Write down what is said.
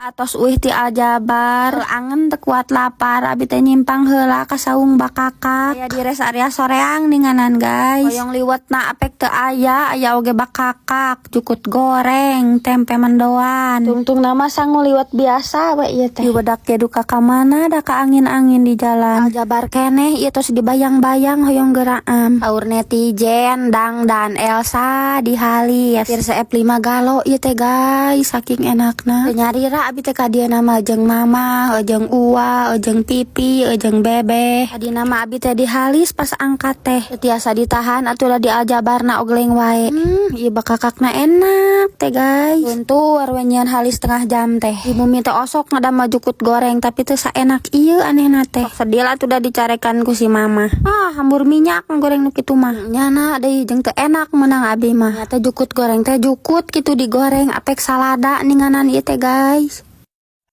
Atos uih ti Aljabar angen teu kuat lapar abi teh nyimpang heula ka saung bakakak aya di rest area soreang ninganan guys. Hoyong liwetna apek teu aya oge bakakak jukut goreng tempe mendoan tungtung nama sangu liwet biasa we ieu teh dibedak ge duka ka mana da ka angin-angin di jalan Aljabar keneh ieu tos dibayang-bayang hoyong geraam saur netizen Dang dan Elsa di halis tirse F5 galo ieu teh guys saking enakna teu nyarira abi teh ka dieu nama jeung mama, jeung uwa, jeung pipi, jeung bebe. Adi nama abi teh dihalis pas angkat teh. Tiasa ditahan atuh di Aljabarna ogleng wae. Ieu bakakakna enak teh guys. Untur we nyieun halis setengah jam teh. Di bumi teh osok ngadama jukut goreng tapi teu saenak ieu anehna teh. Sedil atuh da dicarekan ku si mama. Hambur minyak goreng nu kitu mah. Nyana deui jeung teu enak meunang abi mah. Nya teh jukut goreng teh jukut kitu digoreng apek salada ninganan ieu teh guys.